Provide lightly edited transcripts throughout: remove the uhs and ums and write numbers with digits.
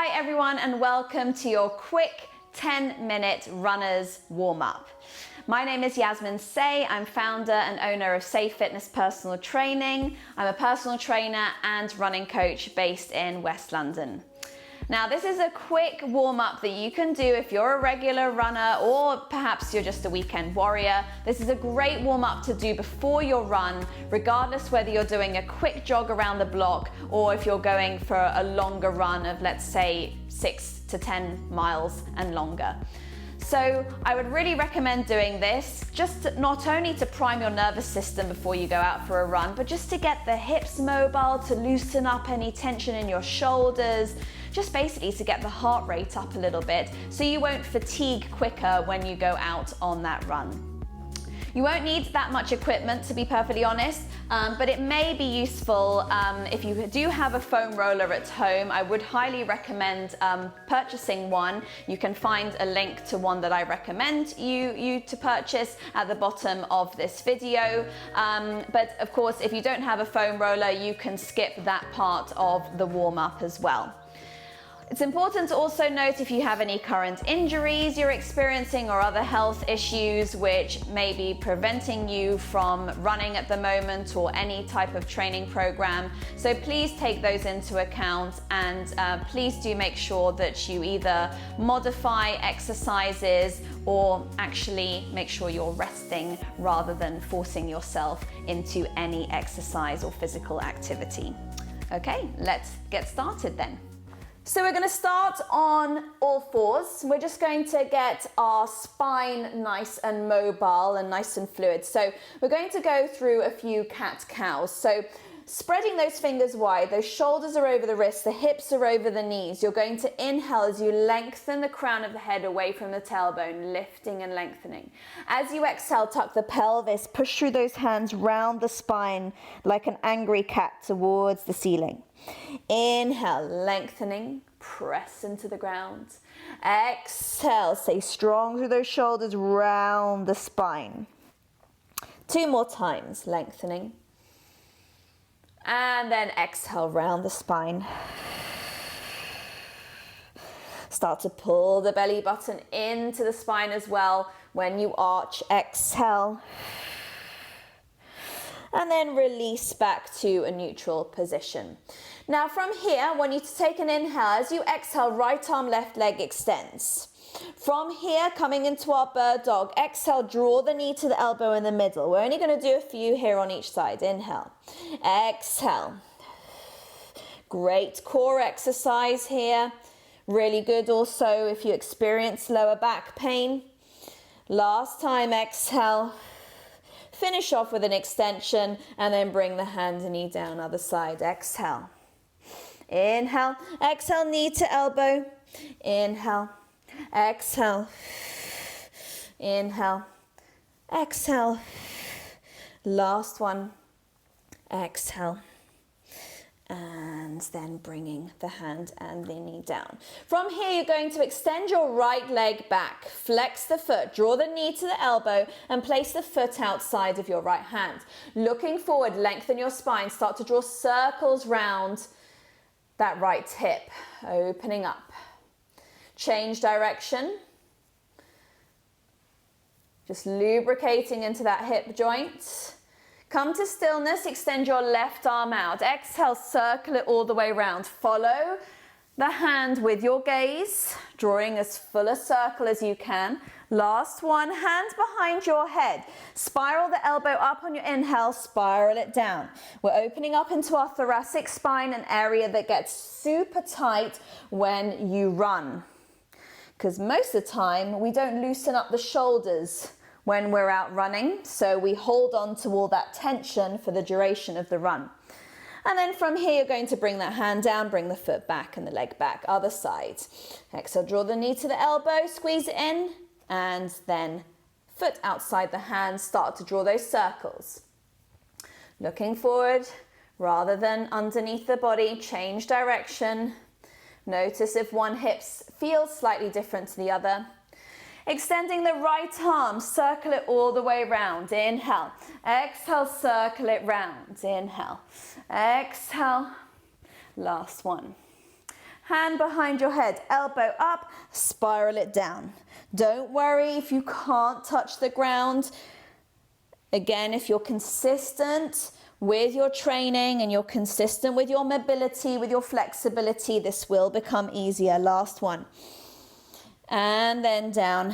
Hi everyone, and welcome to your quick 10-minute runner's warm-up. My name is Yasmine and I'm founder and owner of Safe Fitness Personal Training. I'm a personal trainer and running coach based in West London. Now, this is a quick warm-up that you can do if you're a regular runner or perhaps you're just a weekend warrior. This is a great warm-up to do before your run, regardless whether you're doing a quick jog around the block or if you're going for a longer run of, let's say, 6 to 10 miles and longer. So I would really recommend doing this just not only to prime your nervous system before you go out for a run, but just to get the hips mobile, to loosen up any tension in your shoulders, just basically to get the heart rate up a little bit so you won't fatigue quicker when you go out on that run. You won't need that much equipment, to be perfectly honest, but it may be useful if you do have a foam roller at home. I would highly recommend purchasing one. You can find a link to one that I recommend you to purchase at the bottom of this video. But of course, if you don't have a foam roller, you can skip that part of the warm-up as well. It's important to also note if you have any current injuries you're experiencing or other health issues which may be preventing you from running at the moment or any type of training program. So please take those into account, and please do make sure that you either modify exercises or actually make sure you're resting rather than forcing yourself into any exercise or physical activity. Okay, let's get started then. So we're going to start on all fours. We're just going to get our spine nice and mobile and nice and fluid. So we're going to go through a few cat-cows. So spreading those fingers wide, those shoulders are over the wrists, the hips are over the knees. You're going to inhale as you lengthen the crown of the head away from the tailbone, lifting and lengthening. As you exhale, tuck the pelvis, push through those hands round the spine like an angry cat towards the ceiling. Inhale, lengthening, press into the ground. Exhale, stay strong through those shoulders, round the spine. 2 more times, lengthening. And then exhale, round the spine. Start to pull the belly button into the spine as well when you arch. Exhale. And then release back to a neutral position. Now from here, I want you to take an inhale. As you exhale, right arm, left leg extends. From here, coming into our bird dog, exhale, draw the knee to the elbow in the middle. We're only going to do a few here on each side. Inhale, exhale. Great core exercise here. Really good also if you experience lower back pain. Last time, exhale. Finish off with an extension and then bring the hand and knee down, other side. Exhale. Inhale. Exhale, knee to elbow. Inhale. Exhale. Inhale. Exhale. Last one. Exhale. And then bringing the hand and the knee down. From here, you're going to extend your right leg back. Flex the foot, draw the knee to the elbow and place the foot outside of your right hand. Looking forward, lengthen your spine. Start to draw circles round that right hip, opening up. Change direction. Just lubricating into that hip joint. Come to stillness, extend your left arm out. Exhale, circle it all the way around. Follow the hand with your gaze, drawing as full a circle as you can. Last one, hands behind your head. Spiral the elbow up on your inhale, spiral it down. We're opening up into our thoracic spine, an area that gets super tight when you run. Because most of the time, we don't loosen up the shoulders when we're out running, so we hold on to all that tension for the duration of the run. And then from here, you're going to bring that hand down, bring the foot back and the leg back, other side. Exhale, draw the knee to the elbow, squeeze it in, and then foot outside the hand, start to draw those circles. Looking forward rather than underneath the body, change direction. Notice if one hip feels slightly different to the other. Extending the right arm, circle it all the way round. Inhale. Exhale, circle it round. Inhale. Exhale. Last one. hand behind your head, elbow up, spiral it down. Don't worry if you can't touch the ground. Again, if you're consistent with your training and you're consistent with your mobility, with your flexibility, this will become easier. Last one. And then down,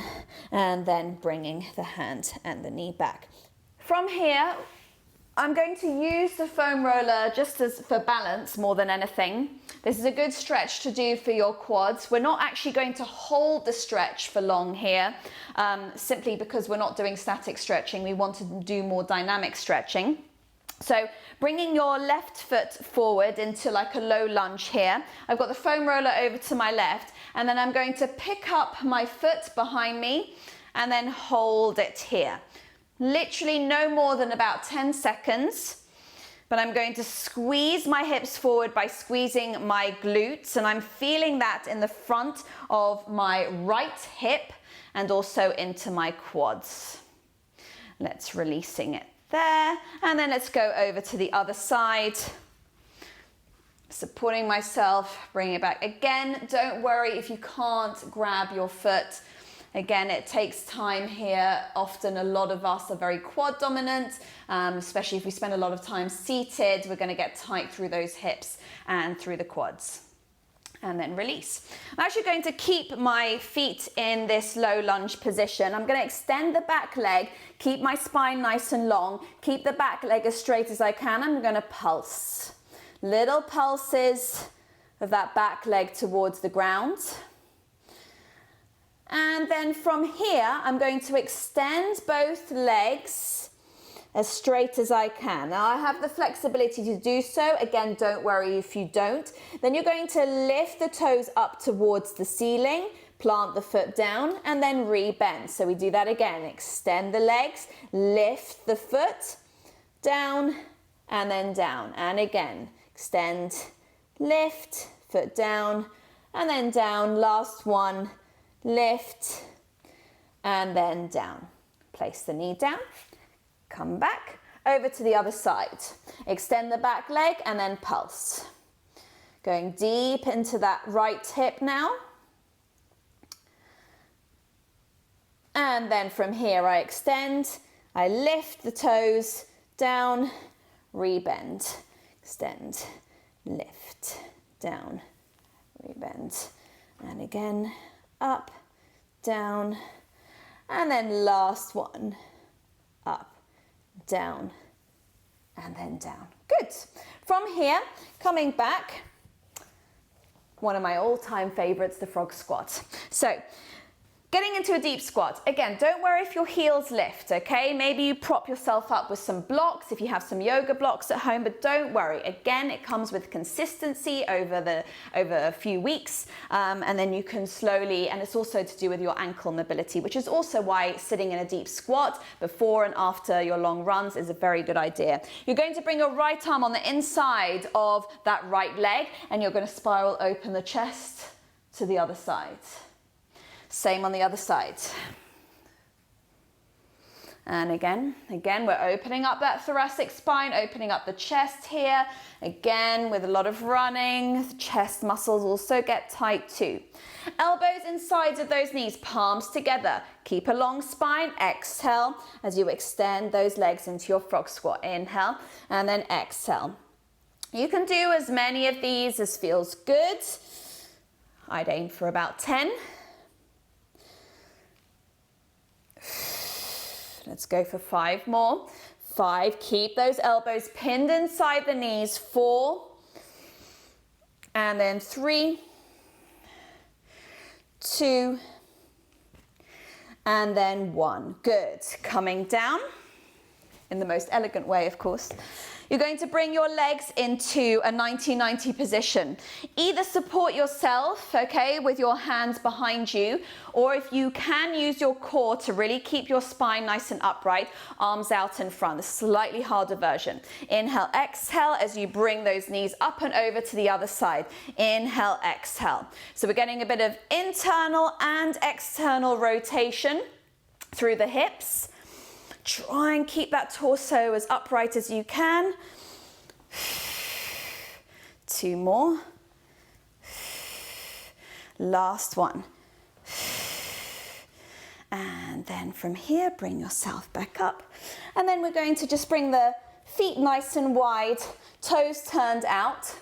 and then bringing the hand and the knee back. From here, I'm going to use the foam roller just as for balance more than anything. This is a good stretch to do for your quads. We're not actually going to hold the stretch for long here, simply because we're not doing static stretching. We want to do more dynamic stretching. So bringing your left foot forward into like a low lunge here. I've got the foam roller over to my left, and then I'm going to pick up my foot behind me and then hold it here. Literally no more than about 10 seconds, but I'm going to squeeze my hips forward by squeezing my glutes, and I'm feeling that in the front of my right hip and also into my quads. Let's releasing it there, and then let's go over to the other side. Supporting myself, bringing it back. Again, don't worry if you can't grab your foot. Again, it takes time here. Often a lot of us are very quad dominant, especially if we spend a lot of time seated. We're going to get tight through those hips and through the quads. And then release. I'm actually going to keep my feet in this low lunge position. I'm going to extend the back leg, keep my spine nice and long, keep the back leg as straight as I can. I'm going to pulse. Little pulses of that back leg towards the ground. And then from here, I'm going to extend both legs as straight as I can. Now I have the flexibility to do so. Again, don't worry if you don't. Then you're going to lift the toes up towards the ceiling, plant the foot down, and then re-bend. So we do that again. Extend the legs, lift the foot, down, and then down. And again, extend, lift, foot down, and then down. Last one, lift, and then down. Place the knee down. Come back, over to the other side. Extend the back leg and then pulse. Going deep into that right hip now. And then from here I extend, I lift the toes, down, re-bend, extend, lift, down, re-bend. And again, up, down, and then last one, up, down, and then down. Good. From here, coming back, one of my all-time favorites, the frog squat. So getting into a deep squat. Again, don't worry if your heels lift, okay? Maybe you prop yourself up with some blocks if you have some yoga blocks at home, but don't worry. Again, it comes with consistency over a few weeks, and then you can slowly, and it's also to do with your ankle mobility, which is also why sitting in a deep squat before and after your long runs is a very good idea. You're going to bring your right arm on the inside of that right leg, and you're going to spiral open the chest to the other side. Same on the other side. And again, we're opening up that thoracic spine, opening up the chest here. Again, with a lot of running, the chest muscles also get tight too. Elbows inside of those knees, palms together. Keep a long spine. Exhale as you extend those legs into your frog squat. Inhale and then exhale. You can do as many of these as feels good. I'd aim for about 10. Let's go for 5 more. 5, keep those elbows pinned inside the knees. 4, and then 3, 2, and then 1. Good. Coming down in the most elegant way, of course. You're going to bring your legs into a 90-90 position. Either support yourself, okay, with your hands behind you, or if you can use your core to really keep your spine nice and upright, arms out in front, the slightly harder version. Inhale, exhale as you bring those knees up and over to the other side. Inhale, exhale. So we're getting a bit of internal and external rotation through the hips. Try and keep that torso as upright as you can. 2 more. Last one. And then from here, bring yourself back up. And then we're going to just bring the feet nice and wide, toes turned out.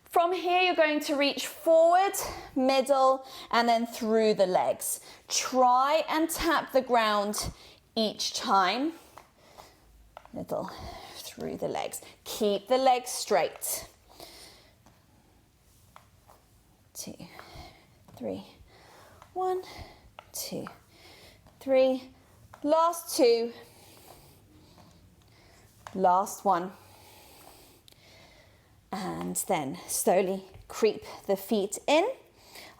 From here, you're going to reach forward, middle, and then through the legs. Try and tap the ground each time. Middle, through the legs. Keep the legs straight. 2, 3, 1, 2, 3. Last 2. Last 1. And then slowly creep the feet in.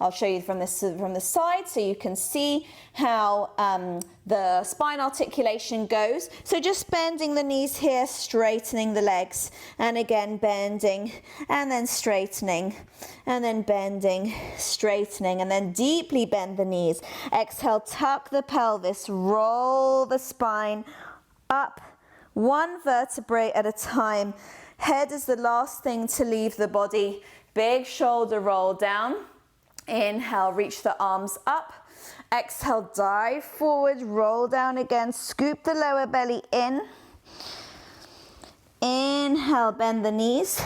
I'll show you from the side so you can see how the spine articulation goes. So just bending the knees here, straightening the legs, and again bending, and then straightening, and then bending, straightening, and then deeply bend the knees. Exhale, tuck the pelvis, roll the spine up, one vertebrae at a time. Head is the last thing to leave the body. Big shoulder roll down. Inhale, reach the arms up. Exhale, dive forward, roll down again. Scoop the lower belly in. Inhale, bend the knees.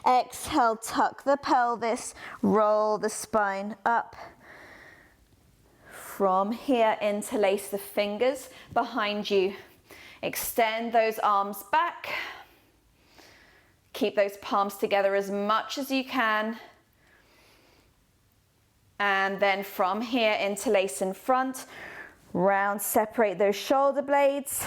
Exhale, tuck the pelvis, roll the spine up. From here, interlace the fingers behind you. Extend those arms back. Keep those palms together as much as you can. And then from here, interlace in front. Round, separate those shoulder blades.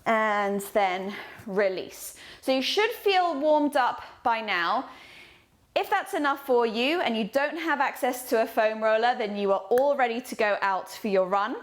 And then release. So you should feel warmed up by now. If that's enough for you and you don't have access to a foam roller, then you are all ready to go out for your run.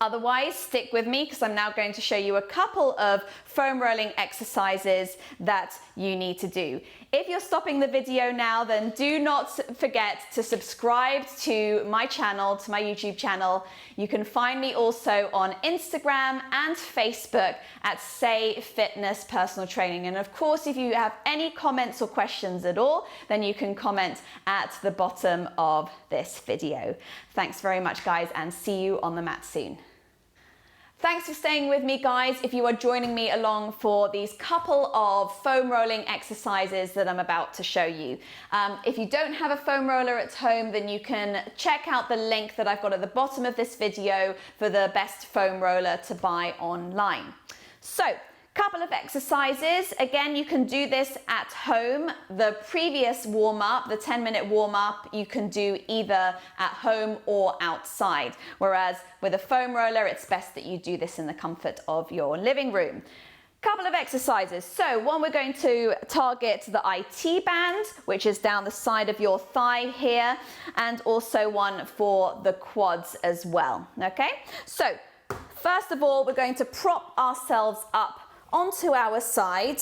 Otherwise, stick with me because I'm now going to show you a couple of foam rolling exercises that you need to do. If you're stopping the video now, then do not forget to subscribe to my channel, to my YouTube channel. You can find me also on Instagram and Facebook at Say Fitness Personal Training. And of course, if you have any comments or questions at all, then you can comment at the bottom of this video. Thanks very much, guys, and see you on the mat soon. Thanks for staying with me, guys. If you are joining me along for these couple of foam rolling exercises that I'm about to show you. If you don't have a foam roller at home, then you can check out the link that I've got at the bottom of this video for the best foam roller to buy online. So, couple of exercises. Again, you can do this at home. The previous warm-up, the 10-minute warm-up, you can do either at home or outside. Whereas with a foam roller, it's best that you do this in the comfort of your living room. Couple of exercises. So one, we're going to target the IT band, which is down the side of your thigh here, and also one for the quads as well. Okay? So first of all, we're going to prop ourselves up onto our side,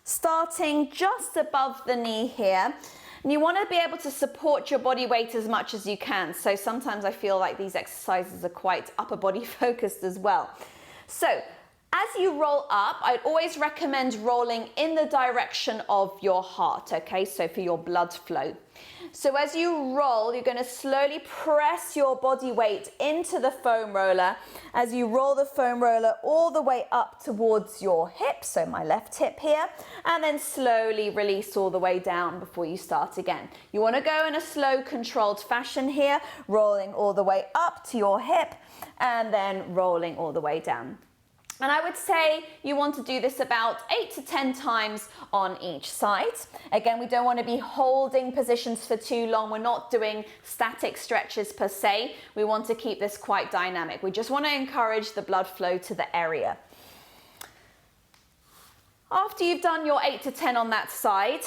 starting just above the knee here. And you want to be able to support your body weight as much as you can. So sometimes I feel like these exercises are quite upper body focused as well. So as you roll up, I'd always recommend rolling in the direction of your heart, okay? So for your blood flow. So as you roll, you're going to slowly press your body weight into the foam roller as you roll the foam roller all the way up towards your hip, so my left hip here, and then slowly release all the way down before you start again. You want to go in a slow, controlled fashion here, rolling all the way up to your hip and then rolling all the way down. And I would say you want to do this about 8 to 10 times on each side. Again, we don't want to be holding positions for too long. We're not doing static stretches per se. We want to keep this quite dynamic. We just want to encourage the blood flow to the area. After you've done your 8 to 10 on that side,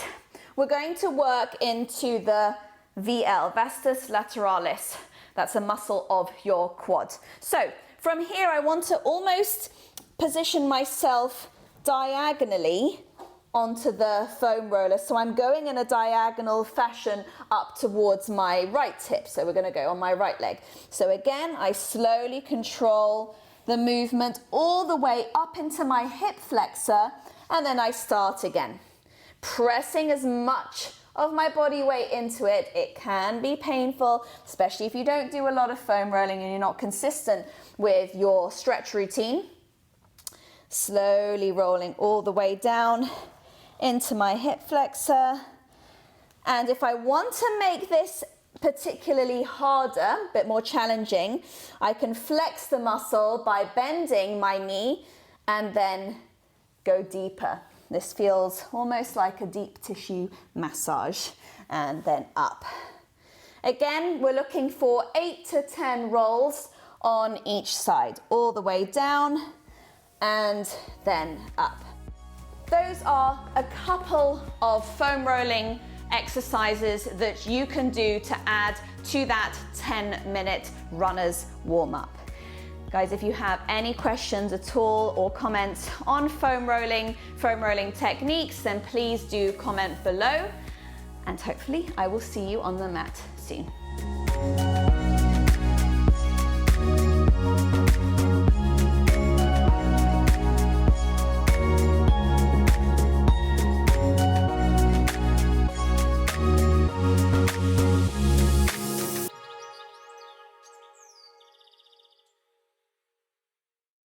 we're going to work into the VL, vastus lateralis. That's a muscle of your quad. So from here, I want to almost position myself diagonally onto the foam roller. So I'm going in a diagonal fashion up towards my right hip. So we're going to go on my right leg. So again, I slowly control the movement all the way up into my hip flexor, and then I start again, pressing as much of my body weight into it. It can be painful, especially if you don't do a lot of foam rolling and you're not consistent with your stretch routine. Slowly rolling all the way down into my hip flexor. And if I want to make this particularly harder, a bit more challenging, I can flex the muscle by bending my knee and then go deeper. This feels almost like a deep tissue massage, and then up. Again, we're looking for 8 to 10 rolls on each side, all the way down and then up. Those are a couple of foam rolling exercises that you can do to add to that 10-minute runner's warm-up. Guys, if you have any questions at all or comments on foam rolling techniques, then please do comment below, and hopefully I will see you on the mat soon.